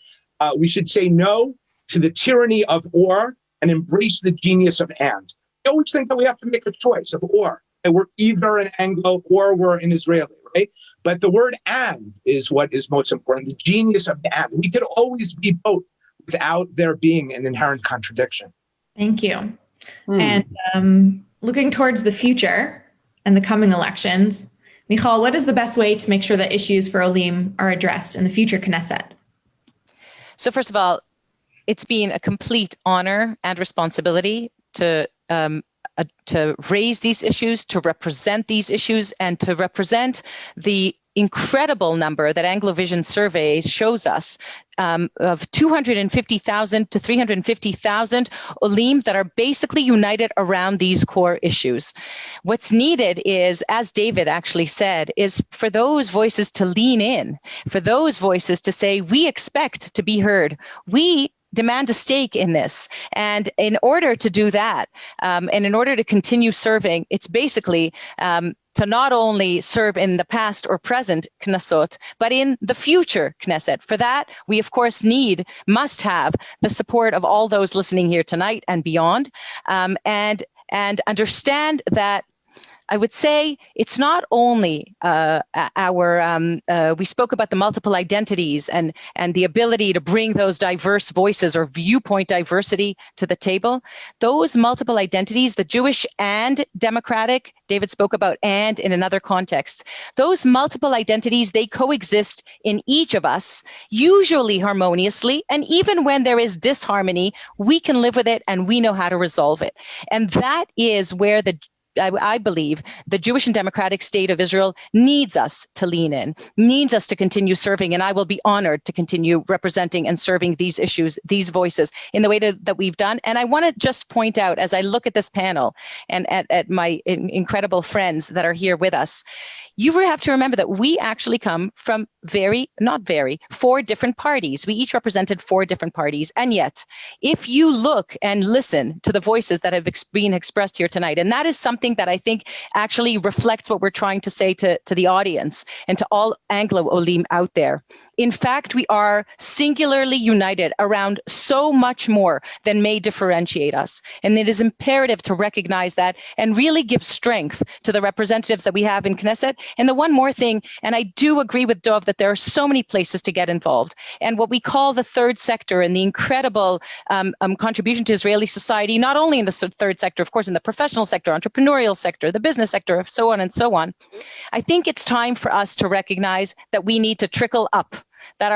we should say no to the tyranny of or and embrace the genius of and. I always think that we have to make a choice of or, and we're either an Anglo or we're an Israeli, right? But the word and is what is most important, the genius of the and. We could always be both without there being an inherent contradiction. Thank you. And looking towards the future and the coming elections, Michal, what is the best way to make sure that issues for Olim are addressed in the future Knesset? So first of all, it's been a complete honor and responsibility to raise these issues, to represent these issues, and to represent the incredible number that Anglo Vision survey shows us of 250,000 to 350,000 Olim that are basically united around these core issues. What's needed is, as David actually said, is for those voices to lean in, for those voices to say, we expect to be heard. We demand a stake in this. And in order to do that, and in order to continue serving, it's basically to not only serve in the past or present Knesset, but in the future Knesset. For that, we of course must have the support of all those listening here tonight and beyond, and understand that I would say it's not only we spoke about the multiple identities and the ability to bring those diverse voices or viewpoint diversity to the table. Those multiple identities, the Jewish and democratic, David spoke about and in another context. Those multiple identities, they coexist in each of us, usually harmoniously, and even when there is disharmony, we can live with it and we know how to resolve it. And that is where I believe the Jewish and democratic state of Israel needs us to lean in, needs us to continue serving, and I will be honored to continue representing and serving these issues, these voices in the way that we've done. And I want to just point out, as I look at this panel and at my incredible friends that are here with us, you have to remember that we actually come from four different parties. We each represented four different parties. And yet, if you look and listen to the voices that have been expressed here tonight, and that is something that I think actually reflects what we're trying to say to the audience and to all Anglo Olim out there. In fact, we are singularly united around so much more than may differentiate us. And it is imperative to recognize that and really give strength to the representatives that we have in Knesset. And the one more thing, and I do agree with Dov that there are so many places to get involved. And what we call the third sector and the incredible contribution to Israeli society, not only in the third sector, of course, in the professional sector, entrepreneurial sector, the business sector, so on and so on. I think it's time for us to recognize that we need to trickle up, that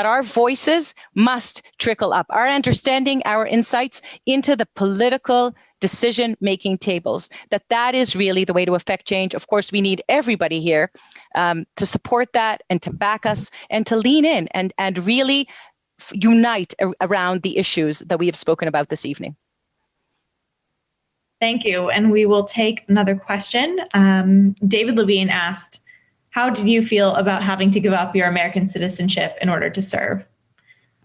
our voices must trickle up, our understanding, our insights into the political decision-making tables, that is really the way to affect change. Of course, we need everybody here to support that and to back us and to lean in and really unite around the issues that we have spoken about this evening. Thank you. And we will take another question. David Levine asked, how did you feel about having to give up your American citizenship in order to serve?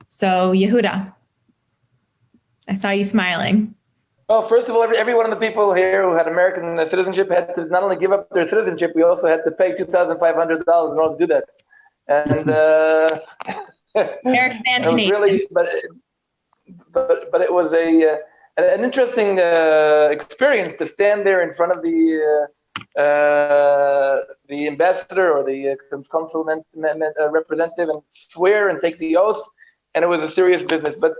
So, Yehuda, I saw you smiling. Well, first of all, every one of the people here who had American citizenship had to not only give up their citizenship, we also had to pay $2,500 in order to do that. And American and Canadian. Really, but it was an interesting experience to stand there in front of the ambassador or the consul representative and swear and take the oath, and it was a serious business. But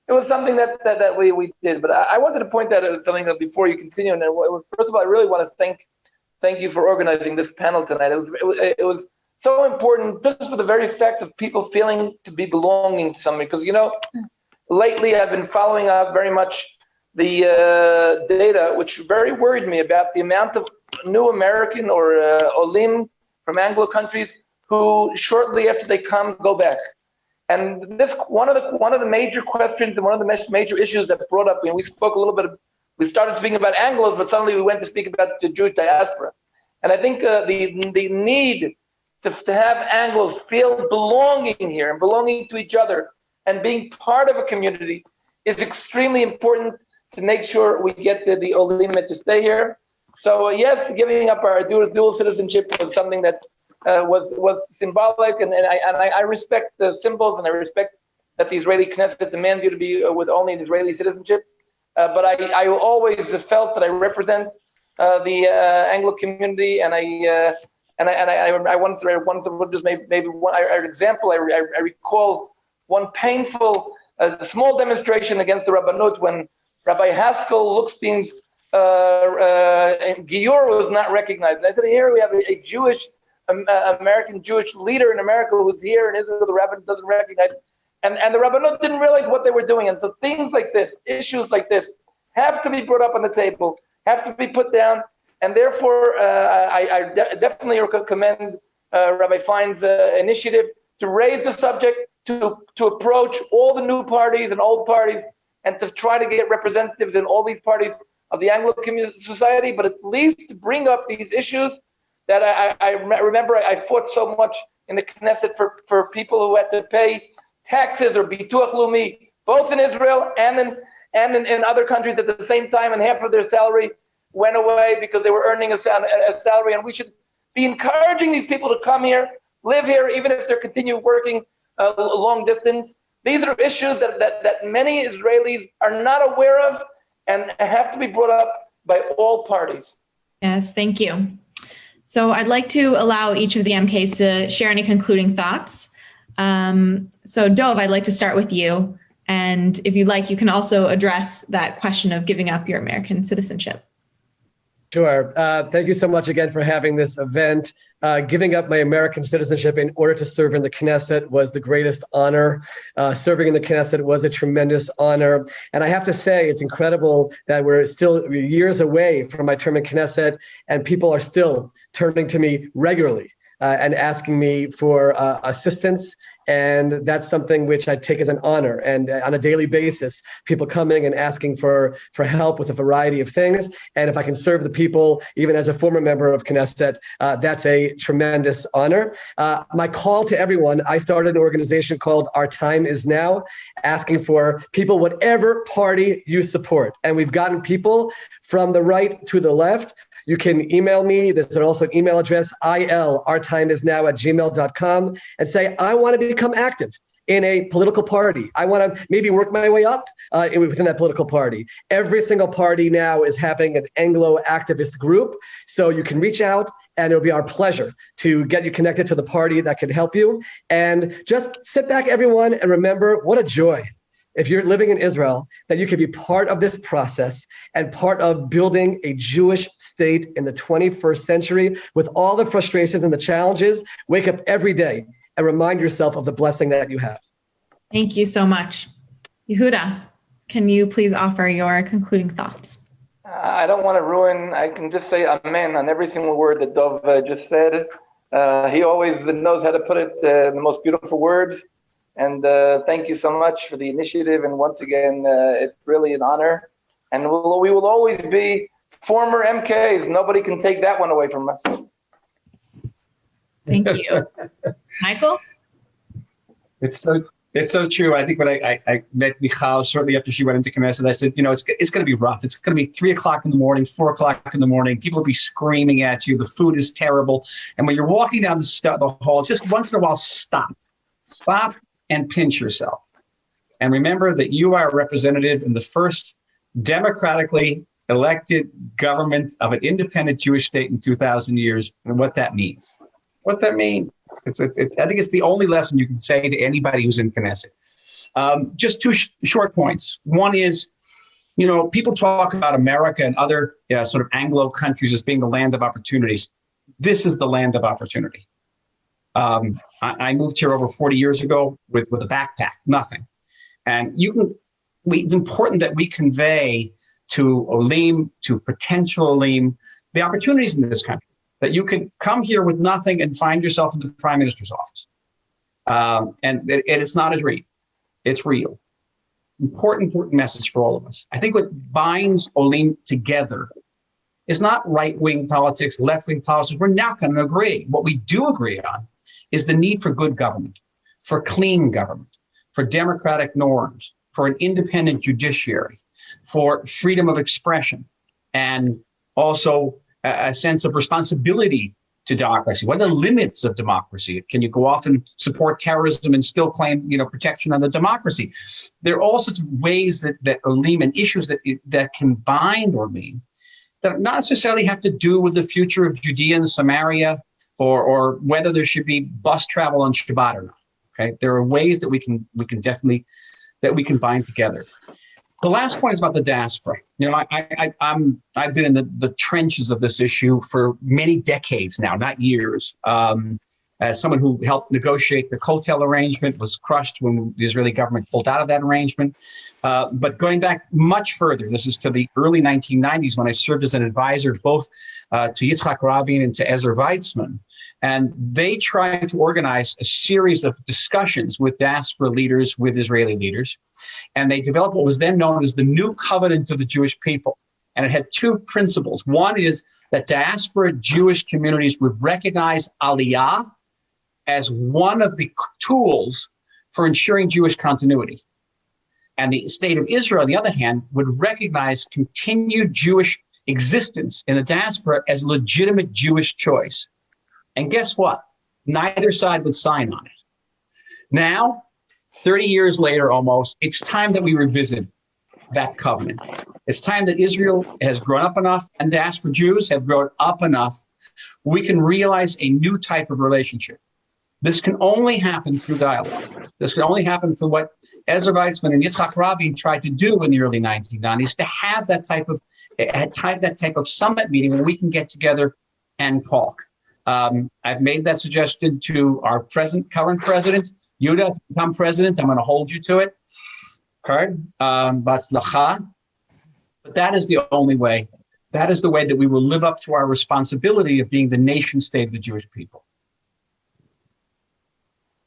it was something that we did. But I wanted to point out something before you continue. And first of all, I really want to thank you for organizing this panel tonight. It was so important just for the very fact of people feeling to be belonging to something. Because lately I've been following up very much the data, which very worried me about the amount of new American or Olim from Anglo countries who shortly after they come go back. And this one of the major questions and one of the major issues that brought up. We spoke a little bit. We started speaking about Anglos, but suddenly we went to speak about the Jewish diaspora. And I think the need to have Anglos feel belonging here and belonging to each other and being part of a community is extremely important to make sure we get the Olim to stay here. So yes, giving up our dual citizenship was something that was symbolic, and I respect the symbols, and I respect that the Israeli Knesset demands you to be with only an Israeli citizenship. But I always felt that I represent the Anglo community, and I wanted to just maybe one example. I recall one painful small demonstration against the Rabbanut when Rabbi Haskell Luxstein's Giur was not recognized. And I said, here we have a Jewish, American Jewish leader in America who's here in Israel, the rabbinate doesn't recognize. And the Rabbanut didn't realize what they were doing. And so things like this, issues like this, have to be brought up on the table, have to be put down. And therefore, I definitely commend Rabbi Fein's initiative to raise the subject, to approach all the new parties and old parties, and to try to get representatives in all these parties of the Anglo community society, but at least to bring up these issues that I remember I fought so much in the Knesset for people who had to pay taxes or bituach lumi, both in Israel and in other countries at the same time, and half of their salary went away because they were earning a salary. And we should be encouraging these people to come here, live here, even if they're continue working long distance. These are issues that many Israelis are not aware of and have to be brought up by all parties. Yes, thank you. So I'd like to allow each of the MKs to share any concluding thoughts. So Dov, I'd like to start with you. And if you'd like, you can also address that question of giving up your American citizenship. Sure. Thank you so much again for having this event. Giving up my American citizenship in order to serve in the Knesset was the greatest honor. Serving in the Knesset was a tremendous honor. And I have to say, it's incredible that we're still years away from my term in Knesset, and people are still turning to me regularly and asking me for assistance. And that's something which I take as an honor. And on a daily basis, people coming and asking for help with a variety of things. And if I can serve the people, even as a former member of Knesset, that's a tremendous honor. My call to everyone, I started an organization called Our Time Is Now, asking for people, whatever party you support. And we've gotten people from the right to the left. You can email me. There's also an email address, ourtimeisnow@gmail.com, and say, I want to become active in a political party. I want to maybe work my way up within that political party. Every single party now is having an Anglo activist group. So you can reach out, and it'll be our pleasure to get you connected to the party that can help you. And just sit back, everyone, and remember what a joy, if you're living in Israel, that you can be part of this process and part of building a Jewish state in the 21st century with all the frustrations and the challenges. Wake up every day and remind yourself of the blessing that you have. Thank you so much. Yehuda, can you please offer your concluding thoughts? I don't want to ruin, I can just say amen on every single word that Dov just said. He always knows how to put it in the most beautiful words. And thank you so much for the initiative. And once again, it's really an honor. And we will always be former MKs. Nobody can take that one away from us. Thank you. Michael? It's so true. I think when I met Michal shortly after she went into Knesset, I said, it's going to be rough. It's going to be 3 o'clock in the morning, 4 o'clock in the morning. People will be screaming at you. The food is terrible. And when you're walking down the hall, just once in a while, stop and pinch yourself. And remember that you are a representative in the first democratically elected government of an independent Jewish state in 2,000 years, and what that means. I think it's the only lesson you can say to anybody who's in Knesset. Just two short points. One is, people talk about America and other sort of Anglo countries as being the land of opportunities. This is the land of opportunity. I moved here over 40 years ago with a backpack, nothing. And it's important that we convey to Olim, to potential Olim, the opportunities in this country, that you can come here with nothing and find yourself in the Prime Minister's office. And it's not a dream, it's real. Important message for all of us. I think what binds Olim together is not right-wing politics, left-wing politics. We're not going to agree. What we do agree on is the need for good government, for clean government, for democratic norms, for an independent judiciary, for freedom of expression, and also a sense of responsibility to democracy. What are the limits of democracy? Can you go off and support terrorism and still claim, protection on the democracy? There are all sorts of ways that Olim and issues that can bind Olim that not necessarily have to do with the future of Judea and Samaria, or whether there should be bus travel on Shabbat or not. Okay, there are ways that we can definitely bind together. The last point is about the diaspora. You know, I've been in the trenches of this issue for many decades now, not years. As someone who helped negotiate the Kotel arrangement, was crushed when the Israeli government pulled out of that arrangement. But going back much further, this is to the early 1990s when I served as an advisor both to Yitzhak Rabin and to Ezra Weizmann. And they tried to organize a series of discussions with diaspora leaders, with Israeli leaders. And they developed what was then known as the New Covenant of the Jewish People. And it had two principles. One is that diaspora Jewish communities would recognize Aliyah as one of the tools for ensuring Jewish continuity. And the state of Israel, on the other hand, would recognize continued Jewish existence in the diaspora as legitimate Jewish choice. And guess what? Neither side would sign on it. Now, 30 years later almost, it's time that we revisit that covenant. It's time that Israel has grown up enough and diaspora Jews have grown up enough. We can realize a new type of relationship. This can only happen through dialogue. This can only happen through what Ezra Weizmann and Yitzhak Rabin tried to do in the early 1990s, to have that type of summit meeting where we can get together and talk. I've made that suggestion to our current president, Yuda, to become president. I'm going to hold you to it. Batzlacha. But that is the only way. That is the way that we will live up to our responsibility of being the nation state of the Jewish people.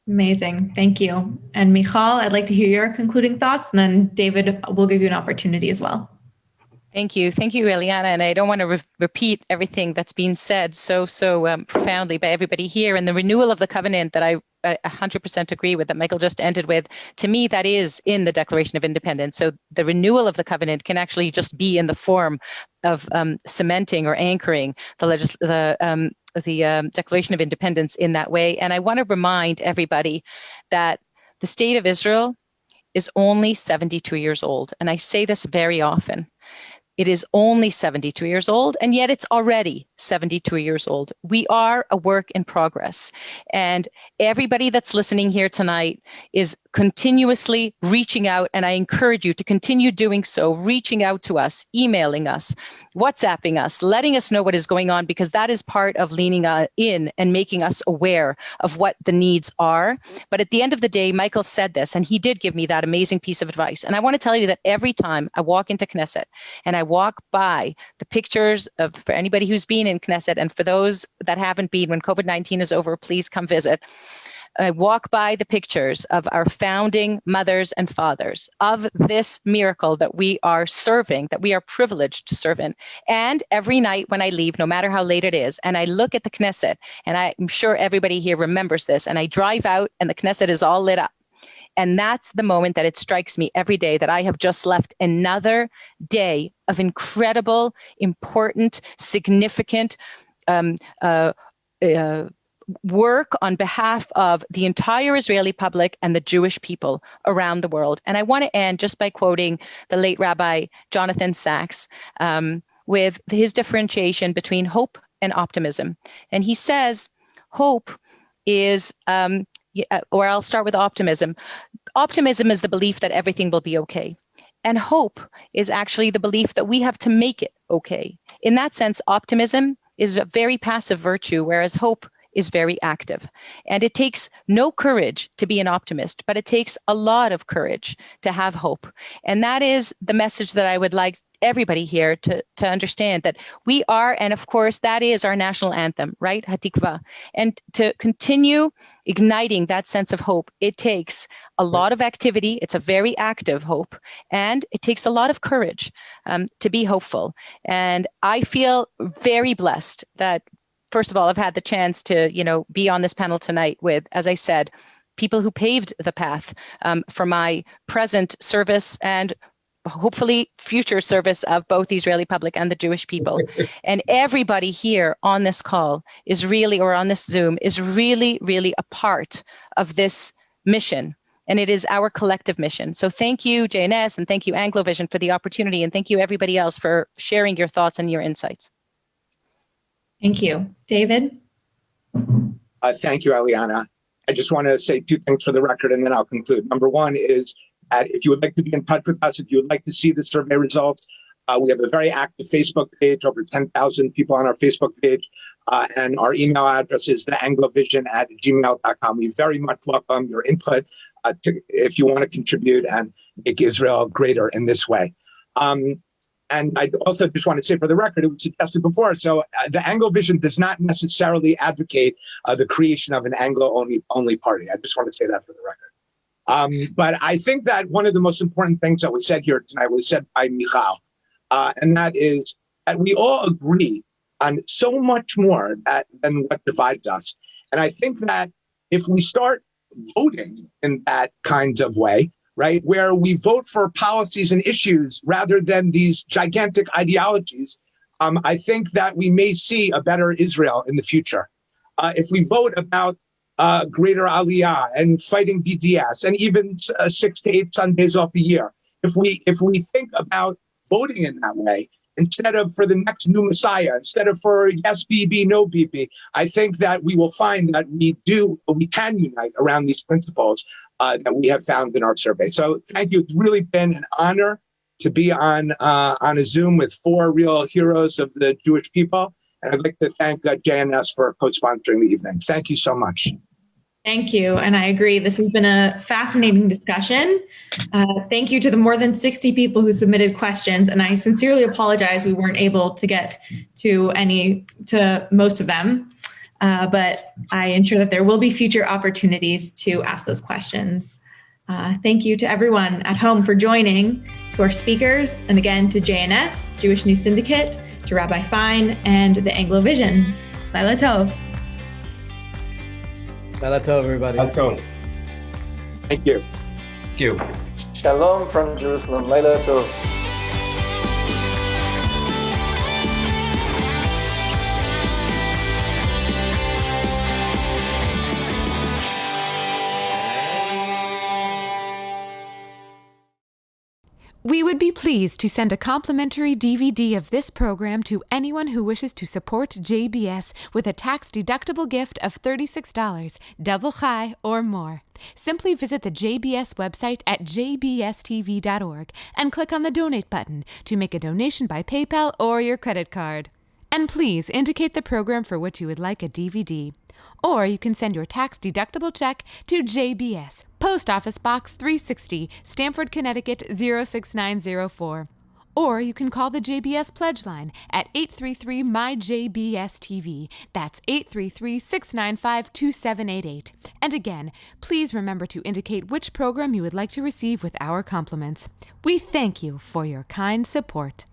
Amazing. Thank you. And Michal, I'd like to hear your concluding thoughts, and then David, will give you an opportunity as well. Thank you. Thank you, Eliana. And I don't want to repeat everything that's been said so profoundly by everybody here. And the renewal of the covenant that I 100% agree with, that Michael just ended with, to me, that is in the Declaration of Independence. So the renewal of the covenant can actually just be in the form of cementing or anchoring the Declaration of Independence in that way. And I want to remind everybody that the state of Israel is only 72 years old. And I say this very often. It is only 72 years old, and yet it's already 72 years old. We are a work in progress. And everybody that's listening here tonight is continuously reaching out, and I encourage you to continue doing so, reaching out to us, emailing us, WhatsApping us, letting us know what is going on, because that is part of leaning in and making us aware of what the needs are. But at the end of the day, Michael said this, and he did give me that amazing piece of advice. And I want to tell you that every time I walk into Knesset and I walk by the pictures for anybody who's been in Knesset, and for those that haven't been, when COVID-19 is over, please come visit. I walk by the pictures of our founding mothers and fathers, of this miracle that we are serving, that we are privileged to serve in. And every night when I leave, no matter how late it is, and I look at the Knesset, and I'm sure everybody here remembers this, and I drive out and the Knesset is all lit up. And that's the moment that it strikes me every day that I have just left another day of incredible, important, significant work on behalf of the entire Israeli public and the Jewish people around the world. And I want to end just by quoting the late Rabbi Jonathan Sachs with his differentiation between hope and optimism. And he says, hope is, or I'll start with optimism. Optimism is the belief that everything will be okay. And hope is actually the belief that we have to make it okay. In that sense, optimism is a very passive virtue, whereas hope is very active. And it takes no courage to be an optimist, but it takes a lot of courage to have hope. And that is the message that I would like everybody here to understand, that we are, and of course, that is our national anthem, right? Hatikva. And to continue igniting that sense of hope, it takes a lot of activity. It's a very active hope, and it takes a lot of courage to be hopeful. And I feel very blessed that, first of all, I've had the chance to, be on this panel tonight with, as I said, people who paved the path for my present service and hopefully future service of both the Israeli public and the Jewish people. And everybody here on this call is really, or on this Zoom, is really, really a part of this mission. And it is our collective mission. So thank you, JNS, and thank you, Anglo Vision, for the opportunity. And thank you, everybody else, for sharing your thoughts and your insights. Thank you. David? Thank you, Eliana. I just want to say two things for the record, and then I'll conclude. Number one is If you would like to be in touch with us, if you would like to see the survey results, we have a very active Facebook page, over 10,000 people on our Facebook page, and our email address is theanglovision@gmail.com. We very much welcome your input if you want to contribute and make Israel greater in this way. And I also just want to say for the record, it was suggested before, so the Anglo Vision does not necessarily advocate the creation of an Anglo-only party. I just want to say that for the record. But I think that one of the most important things that was said here tonight was said by Michal, and that is that we all agree on so much more than what divides us. And I think that if we start voting in that kind of way, right, where we vote for policies and issues rather than these gigantic ideologies, I think that we may see a better Israel in the future. If we vote about greater Aliyah and fighting BDS and even 6 to 8 Sundays off a year, if we think about voting in that way, instead of for the next new Messiah, instead of for yes Bibi, no Bibi, I think that we will find that we can unite around these principles that we have found in our survey. So thank you. It's really been an honor to be on a Zoom with 4 real heroes of the Jewish people. And I'd like to thank JNS for co-sponsoring the evening. Thank you so much. Thank you. And I agree. This has been a fascinating discussion. Thank you to the more than 60 people who submitted questions. And I sincerely apologize we weren't able to get to most of them. But I ensure that there will be future opportunities to ask those questions. Thank you to everyone at home for joining, to our speakers, and again to JNS, Jewish News Syndicate, to Rabbi Fine, and the Anglo Vision. Laila Tov. Laila Tov, everybody. Laila Tov. Thank you. Thank you. Shalom from Jerusalem. Laila Tov. We would be pleased to send a complimentary DVD of this program to anyone who wishes to support JBS with a tax-deductible gift of $36, double chai or more. Simply visit the JBS website at jbstv.org and click on the Donate button to make a donation by PayPal or your credit card. And please indicate the program for which you would like a DVD. Or you can send your tax-deductible check to JBS, Post Office Box 360, Stamford, Connecticut 06904. Or you can call the JBS Pledge Line at 833-MY-JBS-TV. That's 833-695-2788. And again, please remember to indicate which program you would like to receive with our compliments. We thank you for your kind support.